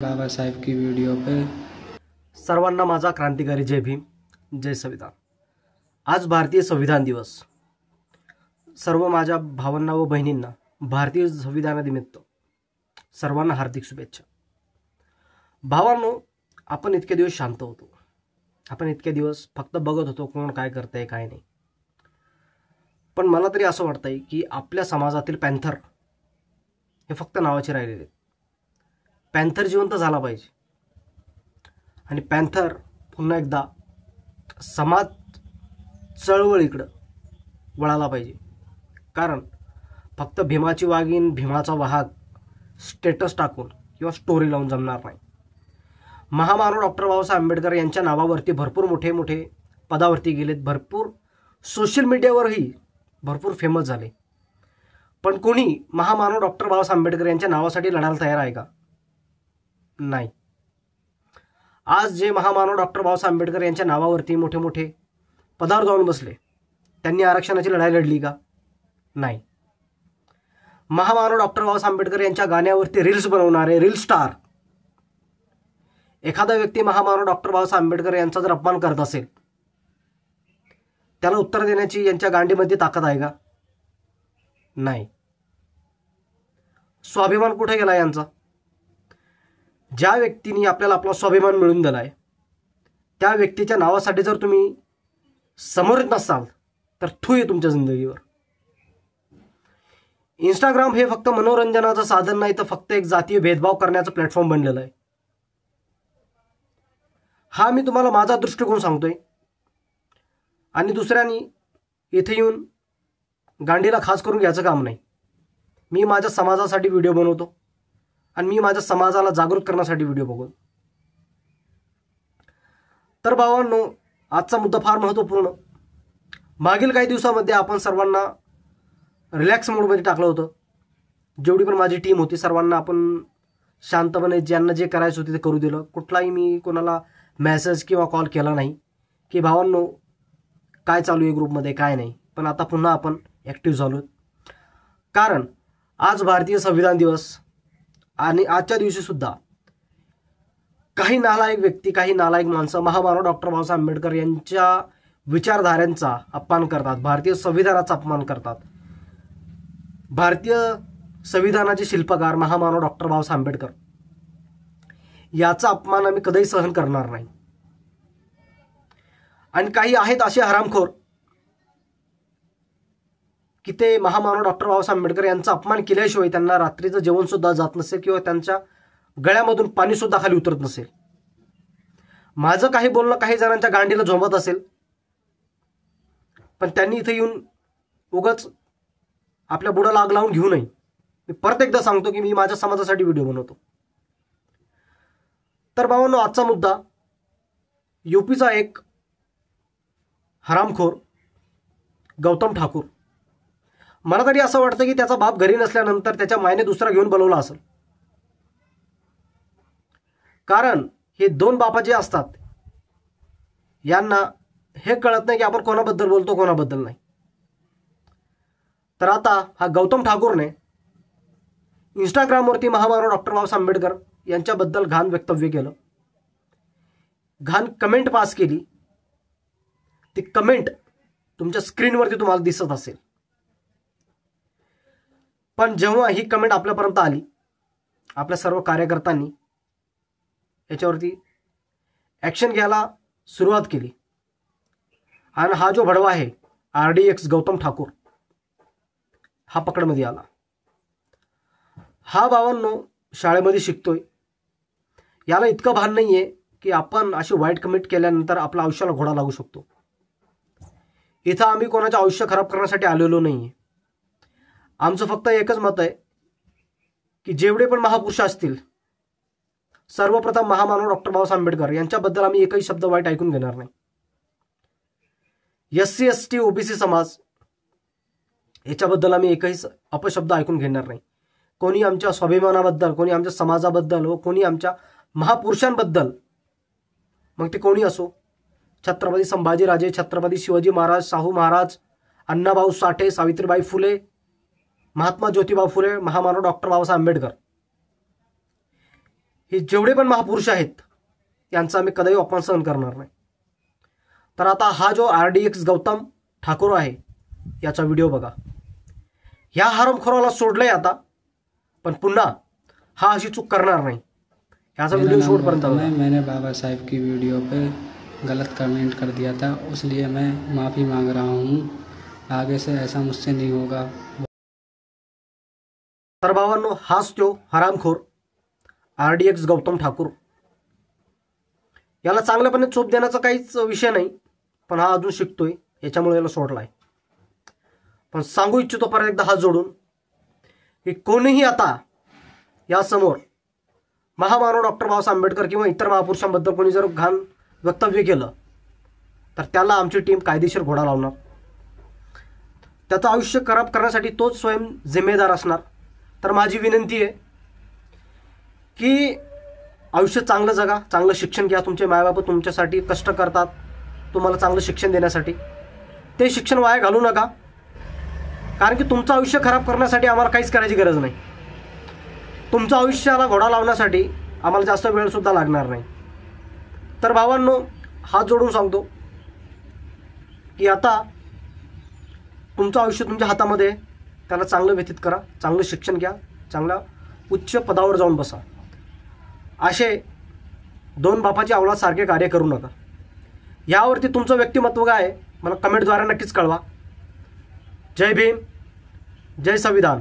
बाबासाहेब की वीडियो पे सर्वांना माझा क्रांतिकारी जय भीम, जय संविधान। आज भारतीय संविधान दिवस। सर्व माझ्या भावांना व बहिणींना भारतीय संविधानानिमित्त सर्वांना हार्दिक शुभेच्छा। भावांनो, आपण इतके दिवस शांत होतो, आपण इतके दिवस फक्त बघत होतो कोण काय करतंय काय नाही, पण मला तरी असं वाटतंय की आपल्या समाजातील पॅन्थर हे फक्त नावाचे राहिलेले आहेत। पॅन्थर जिवंत झाला पाहिजे आणि पॅन्थर पुन्हा एकदा समाज चळवळीकडे वळाला पाहिजे। कारण फक्त भीमाची वाघीण, भीमाचा वाहक स्टेटस टाकून किंवा स्टोरी लावून जमणार नाही। महामानव डॉक्टर बाबासाहेब आंबेडकर यांच्या नावावरती भरपूर मोठे मोठे पदावरती गेलेत, भरपूर सोशल मीडियावरही भरपूर फेमस झाले, पण कोणी महामानव डॉक्टर बाबासाहेब आंबेडकर यांच्या नावासाठी लढायला तयार आहे का? नाही। आज जे महामानव डॉक्टर बाबासाहेब आंबेडकर यांच्या नावावरती मोठे मोठे पदावर जाऊन बसले, त्यांनी आरक्षणाची लढाई लढली का? नाही। महामानव डॉक्टर बाबासाहेब आंबेडकर यांच्या गाण्यावरती रील्स बनवणारे रील स्टार, एखादा व्यक्ती महामानव डॉक्टर बाबासाहेब आंबेडकर यांचा जर अपमान करत असेल, त्याला उत्तर देण्याची यांच्या गांडीमध्ये ताकद आहे का? नाही। स्वाभिमान कुठे गेला यांचा? ज्या व्यक्तीने आपल्याला आपला स्वाभिमान मिळवून दिलाय, त्या व्यक्तीच्या नावासाठी जर तुम्ही समोर नसाल तर थू आहे तुमच्या जिंदगीवर। इंस्टाग्राम हे फक्त मनोरंजनाचं साधन नाही, तर फक्त एक जातीय भेदभाव करण्याचं प्लॅटफॉर्म बनलेलं आहे। हा मी तुम्हाला माझा दृष्टिकोन सांगतोय, आणि दुसऱ्यांनी इथे येऊन गांडीला खास करून घ्यायचं काम नाही। मी माझ्या समाजासाठी व्हिडिओ बनवतो आणि मी माझ्या समाजाला जागृत करण्यासाठी व्हिडिओ बघतो। तर भावांनो, आजचा मुद्दा फार महत्त्वपूर्ण। मागील काही दिवसामध्ये आपण सर्वांना रिलॅक्स मोडमध्ये टाकलं होतं। जेवढी पण माझी टीम होती सर्वांना आपण शांतपणे ज्यांना जे करायचं होते ते करू दिलं। कुठलाही मी कोणाला मेसेज किंवा कॉल केला नाही की भावांनो काय चालू आहे ग्रुपमध्ये काय नाही। पण आता पुन्हा आपण ॲक्टिव्ह झालो, कारण आज भारतीय संविधान दिवस, आणि आजच्या दिवशी सुद्धा काही नालायक व्यक्ती, काही नालायक माणसं महामानव डॉक्टर बाबासाहेब आंबेडकर यांच्या विचारधाऱ्यांचा अपमान करतात, भारतीय संविधानाचा अपमान करतात। भारतीय संविधानाचे शिल्पकार महामानव डॉक्टर बाबासाहेब आंबेडकर याचा अपमान आम्ही कधीही सहन करणार नाही। आणि काही आहेत असे हरामखोर की ते महामानव डॉक्टर बाबासाहेब आंबेडकर यांचा अपमान केल्याशिवाय त्यांना रात्रीचं जेवण सुद्धा जात नसेल किंवा त्यांच्या गळ्यामधून पाणी सुद्धा खाली उतरत नसेल। माझं काही बोलणं काही जणांच्या गांडीला झोंबत असेल, पण त्यांनी इथे येऊन उगाच आपल्या बुडाला आग लावून घेऊ नये। मी परत एकदा सांगतो की मी माझ्या समाजासाठी व्हिडिओ बनवतो। तर भावांनो, आजचा मुद्दा यूपीचा एक हरामखोर गौतम ठाकूर। मला तरी असं वाटतं की त्याचा बाप घरी नसल्यानंतर त्याच्या मायने दुसरा घेऊन बोलवला असेल, कारण हे दोन बापा जे असतात यांना हे कळत नाही की आपण कोणाबद्दल बोलतो कोणाबद्दल नाही। तर आता हा गौतम ठाकूरने इंस्टाग्रामवरती महामानव डॉक्टर बाबासाहेब आंबेडकर यांच्याबद्दल घाण वक्तव्य केलं, घाण कमेंट पास केली। ती कमेंट तुमच्या स्क्रीनवरती तुम्हाला दिसत असेल, पण जेव्हा ही कमेंट आपल्यापर्यंत आली, आपल्या सर्व कार्यकर्त्यांनी याच्यावरती ॲक्शन घ्यायला सुरुवात केली, आणि हा जो भडवा आहे RDX गौतम ठाकूर हा पकडमध्ये आला। हा भावांनो शाळेमध्ये शिकतोय, याला इतकं भान नाही आहे की आपण अशी वाईट कमेंट केल्यानंतर आपल्या आयुष्याला घोडा लागू शकतो। इथं आम्ही कोणाचे आयुष्य खराब करण्यासाठी आलेलो नाही आहे। आमचं फक्त एकच मत आहे की जेवढे पण महापुरुष असतील, सर्वप्रथम महामानव डॉक्टर बाबासाहेब आंबेडकर यांच्याबद्दल आम्ही एकही शब्द वाईट ऐकून घेणार नाही। SC ST OBC समाज याच्याबद्दल आम्ही एकही अपशब्द ऐकून घेणार नाही। कोणी आमच्या स्वाभिमानाबद्दल, कोणी आमच्या समाजाबद्दल व कोणी आमच्या महापुरुषांबद्दल, मग ते कोणी असो, छत्रपती संभाजीराजे, छत्रपती शिवाजी महाराज, शाहू महाराज, अण्णाभाऊ साठे, सावित्रीबाई फुले, महात्मा ज्योतिबा फुले, महामानव डॉक्टर बाबासाहेब आंबेडकर, हे जेवढे पण महापुरुष आहेत यांचा आम्ही कदाही अपमान सहन करणार नाही. तर आता हा जो RDX गौतम ठाकूर आहे याचा व्हिडिओ बघा. ह्या हरामखोराला सोडलंय आता, पण पुन्हा हा अशी चूक करणार नाही. याचा व्हिडिओ शेवटपर्यंत बघा. मैंने बाबा साहब की वीडियो पे गलत कमेंट कर दिया था, इसलिए मैं माफ़ी मांग रहा हूँ. आगे से ऐसा मुझसे नहीं होगा. तर भावांनो, हाच तो हरामखोर RDX गौतम ठाकूर. याला चांगल्यापणे चोप देण्याचा काहीच विषय नाही, पण हा अजून शिकतोय, याच्यामुळे याला सोडलाय. पण सांगू इच्छितो परत एकदा हात जोडून की कोणीही आता यासमोर महामानव डॉक्टर बाबासाहेब आंबेडकर किंवा इतर महापुरुषांबद्दल कोणी जर घाण वक्तव्य केलं तर त्याला आमची टीम कायदेशीर घोडा लावणार. त्याचं आयुष्य खराब करण्यासाठी तोच स्वयं जिम्मेदार असणार. तर माझी विनंती आहे की आयुष्य चांगलं जगा, चांगलं शिक्षण घ्या. तुमचे मायबाप तुमच्यासाठी कष्ट करतात तुम्हाला चांगलं शिक्षण देण्यासाठी. ते शिक्षण वाया घालू नका, कारण की तुमचं आयुष्य खराब करण्यासाठी आम्हाला काहीच करायची गरज नाही. तुमच्या आयुष्याला घोडा लावण्यासाठी आम्हाला जास्त वेळसुद्धा लागणार नाही. तर भावांनो, हात जोडून सांगतो की आता तुमचं आयुष्य तुमच्या हातामध्ये, त्याला चांगलं व्यतीत करा, चांगलं शिक्षण घ्या, चांगल्या उच्च पदावर जाऊन बसा. असे दोन बापाची अवलादसारखे कार्य करू नका. यावरती तुमचं व्यक्तिमत्व काय आहे मला कमेंटद्वारे नक्कीच कळवा. जय भीम, जय संविधान.